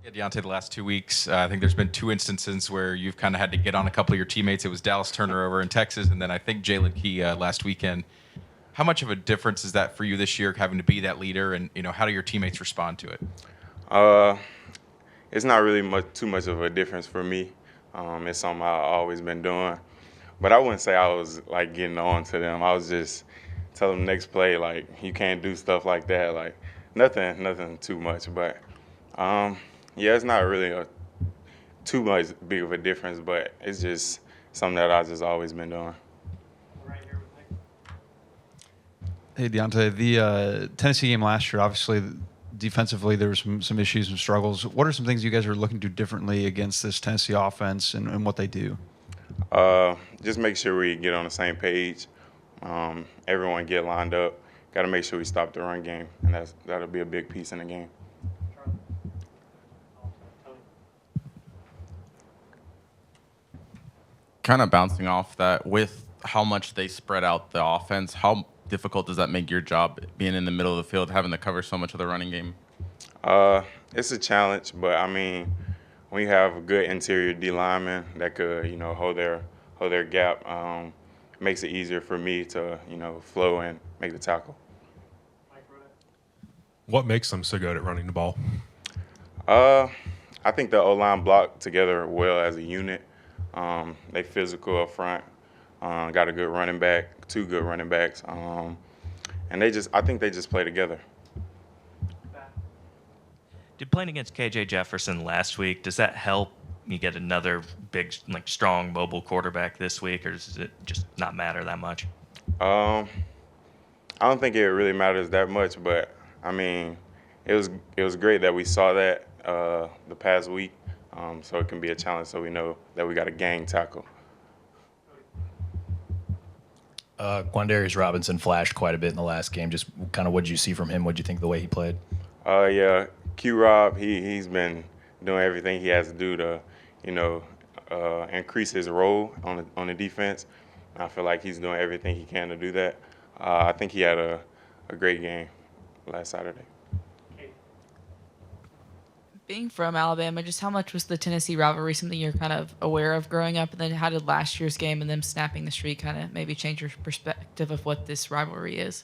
Yeah, Deontae, the last 2 weeks, I think there's been two instances where you've kind of had to get on a couple of your teammates. It was Dallas Turner over in Texas, and then I think Jalen Key last weekend. How much of a difference is that for you this year, having to be that leader, and how do your teammates respond to it? Uh, it's not really too much of a difference for me. It's something I've always been doing, but I wouldn't say I was like getting on to them. I was just telling them next play like you can't do stuff like that. Like nothing too much, but yeah, it's not really too much big of a difference, but it's just something that I've just always been doing. Hey, Deontae, the Tennessee game last year, obviously, defensively, there were some issues and struggles. What are some things you guys are looking to do differently against this Tennessee offense and what they do? Just make sure we get on the same page. Everyone get lined up. Got to make sure we stop the run game, and that'll be a big piece in the game. Kind of bouncing off that, with how much they spread out the offense, how difficult does that make your job being in the middle of the field, having to cover so much of the running game? It's a challenge, but I mean, when you have a good interior D lineman that could, hold their gap, it makes it easier for me to, flow and make the tackle. What makes them so good at running the ball? I think the O-line block together well as a unit. They physical up front. Got a good running back, two good running backs, and I think they just play together. Did playing against KJ Jefferson last week, does that help you get another big, strong, mobile quarterback this week, or does it just not matter that much? I don't think it really matters that much, but I mean, it was great that we saw that the past week, so it can be a challenge. So we know that we got a gang tackle. Quavaris Robinson flashed quite a bit in the last game. Just kind of what did you see from him? What did you think of the way he played? Yeah, Q-Rob, he's been doing everything he has to do to, increase his role on the defense. I feel like he's doing everything he can to do that. I think he had a great game last Saturday. Being from Alabama, just how much was the Tennessee rivalry something you're kind of aware of growing up? And then how did last year's game and them snapping the streak kind of maybe change your perspective of what this rivalry is?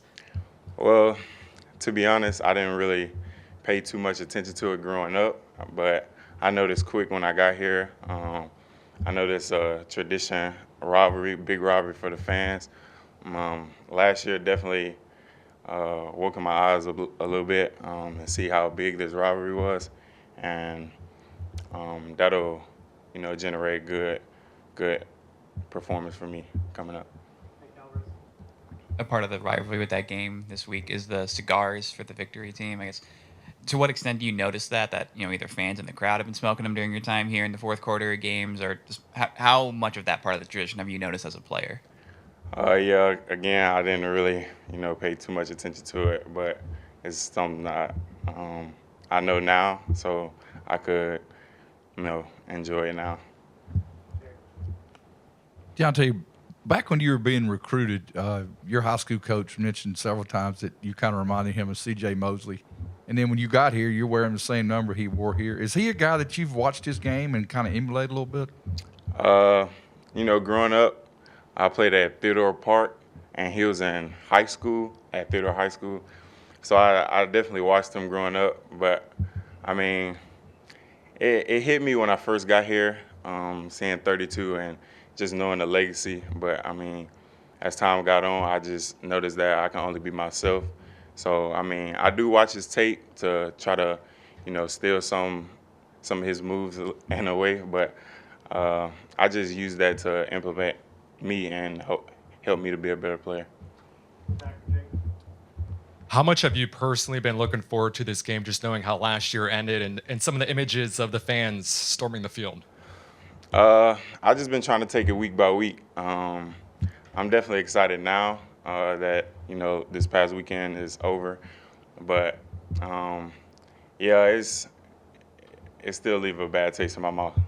Well, to be honest, I didn't really pay too much attention to it growing up, but I noticed quick when I got here. I noticed a tradition, a rivalry, big rivalry for the fans. Last year definitely woke my eyes a little bit and see how big this rivalry was. And that'll, generate good performance for me coming up. A part of the rivalry with that game this week is the cigars for the victory team. I guess, to what extent do you notice that either fans in the crowd have been smoking them during your time here in the fourth quarter of games, or just how much of that part of the tradition have you noticed as a player? Yeah, again, I didn't really, pay too much attention to it, but it's something that I know now, so I could, enjoy it now. Deontae, back when you were being recruited, your high school coach mentioned several times that you kind of reminded him of C.J. Mosley. And then when you got here, you're wearing the same number he wore here. Is he a guy that you've watched his game and kind of emulated a little bit? Growing up, I played at Theodore Park, and he was in high school at Theodore High School. So I definitely watched him growing up. But, I mean, it hit me when I first got here, seeing 32 and just knowing the legacy. But, I mean, as time got on, I just noticed that I can only be myself. So, I mean, I do watch his tape to try to, steal some of his moves in a way. But I just use that to implement me and help me to be a better player. How much have you personally been looking forward to this game, just knowing how last year ended and some of the images of the fans storming the field? I've just been trying to take it week by week. I'm definitely excited now that, this past weekend is over. But, yeah, it still leaves a bad taste in my mouth.